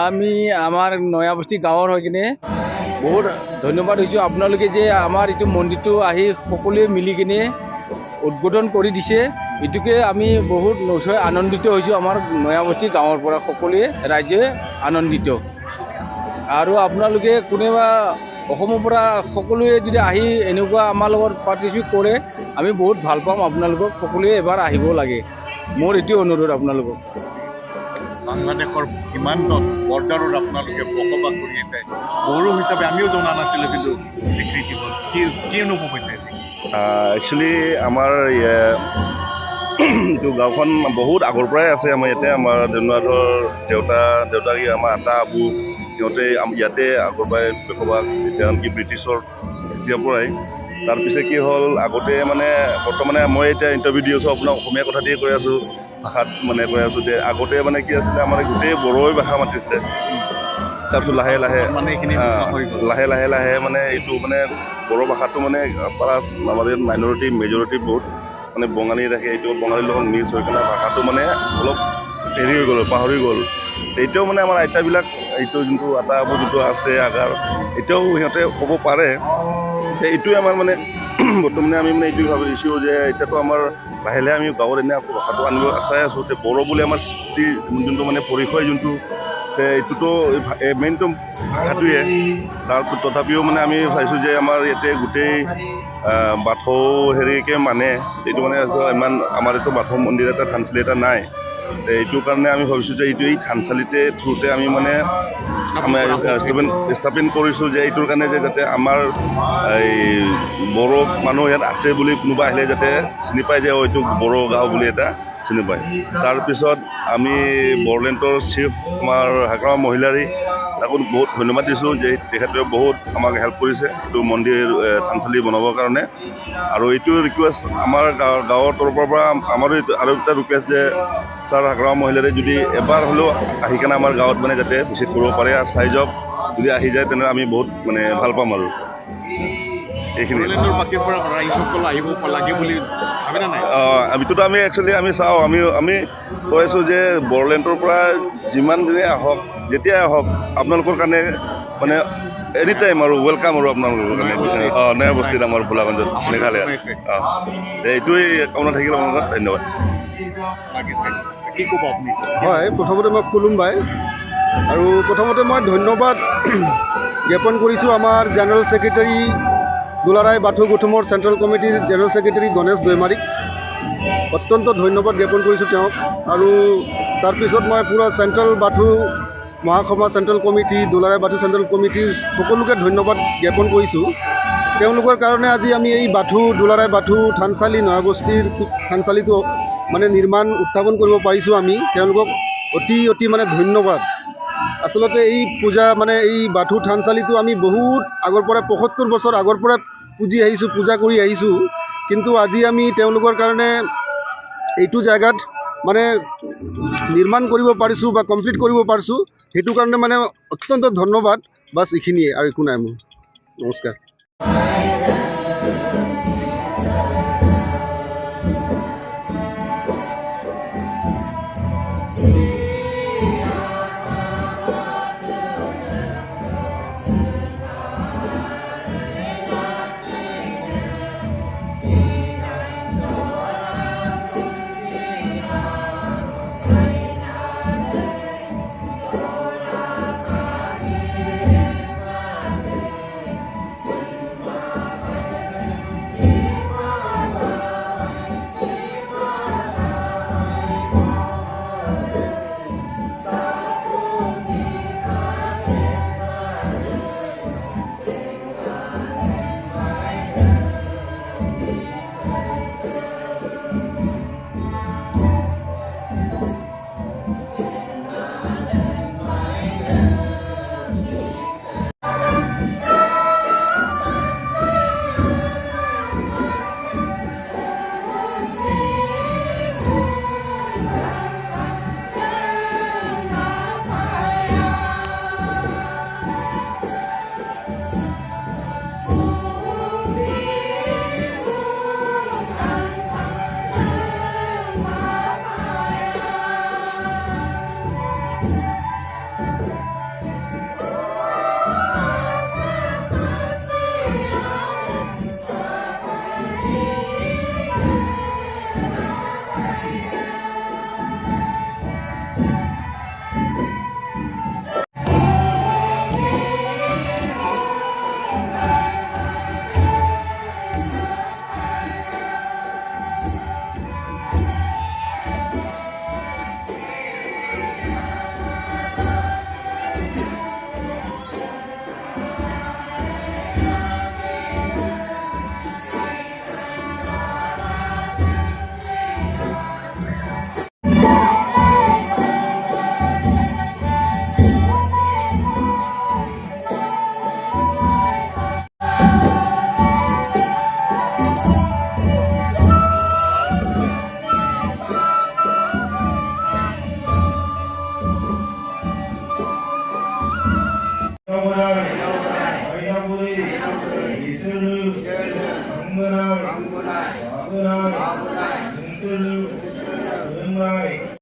আমি আমাৰ নয়াবস্তি গাঁৱৰ হৈ কিনে বহুত ধন্যবাদ হৈছোঁ আপোনালোকে যে আমাৰ এইটো মন্দিৰটো আহি সকলোৱে মিলি কিনে উদ্বোধন কৰি দিছে। এইটোকে আমি বহুত নথৈ আনন্দিত হৈছোঁ। আমাৰ নয়াবস্তি গাঁৱৰ পৰা সকলোৱে ৰাইজে আনন্দিত। আৰু আপোনালোকে কোনোবা অসমৰ পৰা সকলোৱে যদি আহি এনেকুৱা আমাৰ লগত পাৰ্টিচিপেট কৰে আমি বহুত ভাল পাম। আপোনালোকক সকলোৱে এবাৰ আহিব লাগে, মোৰ এইটো অনুৰোধ আপোনালোকক। বাংলাদেশৰ সীমান্ত বৰ্ডাৰত আপোনালোকে বসবাস কৰি আছে, বড়ো হিচাপে আমিও জনা নাছিলোঁ, কিন্তু স্বীকৃতি হ'ল। কি অনুভৱ হৈছে? একচুৱেলি আমাৰ এইটো গাঁওখন বহুত আগৰ পৰাই আছে। আমাৰ ইয়াতে আমাৰ দেউতাক আমাৰ আটা আবু সিহঁতে ইয়াতে আগৰ পৰাই বসবাস, এতিয়া আনকি ব্ৰিটিছৰ তেতিয়াৰ পৰাই। তাৰপিছত কি হ'ল, আগতে মানে বৰ্তমানে মই এতিয়া ইণ্টাৰভিউ দি আছোঁ, আপোনাক অসমীয়া কথা দিয়ে কৈ আছোঁ, ভাষাত মানে কৈ আছোঁ যে আগতে মানে কি আছিলে, আমাৰ গোটেই বড়োৱে ভাষা মাতিছিলে। তাৰপিছত লাহে লাহে মানে এইটো মানে বড়ো ভাষাটো মানে প্লাছ আমাৰ ইয়াত মাইনৰিটি মেজৰিটি বহুত মানে বঙালী থাকে, এইটো বঙালীৰ লগত মিক্স হৈ কিনে ভাষাটো মানে অলপ হেৰি হৈ গ'ল, পাহৰি গ'ল। এতিয়াও মানে আমাৰ আইতাবিলাক এইটো যোনটো আটা আবু যোনটো আছে আগাৰ, এতিয়াও সিহঁতে ক'ব পাৰে। এইটোৱে আমাৰ মানে বৰ্তমানে আমি মানে এইটোৱে ভাবিছোঁ যে এতিয়াতো আমাৰ লাহে লাহে আমি গাঁৱত এনে আকৌ ভাষাটো আনিব চাই আছোঁ। বড়ো বুলি আমাৰ যোনটো মানে পৰিচয় যোনটো, এইটোতো মেইনটো ভাষাটোৱে। তথাপিও মানে আমি ভাবিছোঁ যে আমাৰ ইয়াতে গোটেই বাথৌ হেৰিকে মানে এইটো মানে ইমান আমাৰ এইটো বাথৌ মন্দিৰ এটা থানচালি এটা নাই। এইটো কাৰণে আমি ভাবিছোঁ যে এই থানচালিতে থ্ৰুতে আমি মানে স্থাপন কৰিছোঁ যে এইটোৰ কাৰণে যে যাতে আমাৰ এই বড়ো মানুহ ইয়াত আছে বুলি কোনোবা আহিলে যাতে চিনি পায় যে এইটো বড়ো গাঁও বুলি এটা চিনি পায়। তাৰপিছত আমি বড়োলেণ্ডৰ চিফ আমাৰ হাগ্ৰামা মহিলাৰী, তাকো বহুত ধন্যবাদ দিছোঁ যে তেখেতে বহুত আমাক হেল্প কৰিছে এইটো মন্দিৰ থানচালি বনাবৰ কাৰণে। আৰু এইটো ৰিকুৱেষ্ট আমাৰ গাঁৱৰ তৰফৰ পৰা আমাৰো আৰু এটা ৰিকুৱেষ্ট যে ছাৰ হাগ্ৰামা মহিলাৰী যদি এবাৰ হ'লেও আহি কেনে আমাৰ গাঁৱত মানে যাতে ভিজিট কৰিব পাৰে, আৰু চাই যাওক। যদি আহি যায় তেনেহ'লে আমি বহুত মানে ভাল পাম। আৰু এইখিনি আমিতো আমি একচুৱেলি আমি চাওঁ, আমি কৈ আছোঁ যে বড়োলেণ্ডৰ পৰা যিমান দিনে আহক, যেতিয়াই আহক, আপোনালোকৰ কাৰণে মানে এনি টাইম আৰু ৱেলকাম আৰু আপোনালোকৰ কাৰণে নয়াবস্তিত আমাৰ ভোলাগঞ্জত মেঘালয়। এইটোৱেই কামনা থাকিল আপোনালোকৰ। ধন্যবাদ। হয়, প্ৰথমতে মই খুলুমবাই, আৰু প্ৰথমতে মই ধন্যবাদ জ্ঞাপন কৰিছোঁ আমাৰ জেনেৰেল ছেক্ৰেটাৰী দুলাৰায় বাথৌ গৌতমৰ চেণ্ট্ৰেল কমিটিৰ জেনেৰেল ছেক্ৰেটাৰী গণেশ দৈমাৰীক অত্যন্ত ধন্যবাদ জ্ঞাপন কৰিছোঁ তেওঁক। আৰু তাৰপিছত মই পূৰা central Bathou Mahasabha central committee, Dularai Bathou central কমিটিৰ সকলোকে ধন্যবাদ জ্ঞাপন কৰিছোঁ। তেওঁলোকৰ কাৰণে আজি আমি এই বাথৌ দুলাৰায় বাথৌ থানচালি নয়াবস্তিৰ থানচালিটো মানে নিৰ্মাণ উত্থাপন কৰিব পাৰিছোঁ। আমি তেওঁলোকক অতি মানে ধন্যবাদ আচলতে এই পূজা মানে এই বাথৌ থানচালিটো আমি বহুত আগৰ পৰা ৭৫ বছৰ আগৰ পৰা পুজি আহিছোঁ, পূজা কৰি আহিছোঁ। কিন্তু আজি আমি তেওঁলোকৰ কাৰণে এইটো জেগাত মানে নিৰ্মাণ কৰিব পাৰিছোঁ বা কমপ্লিট কৰিব পাৰিছোঁ, সেইটো কাৰণে মানে অত্যন্ত ধন্যবাদ। বাছ এইখিনিয়ে, আৰু একো নাই মোৰ। নমস্কাৰ। 강건한, 와근한, 능슬, 은마이,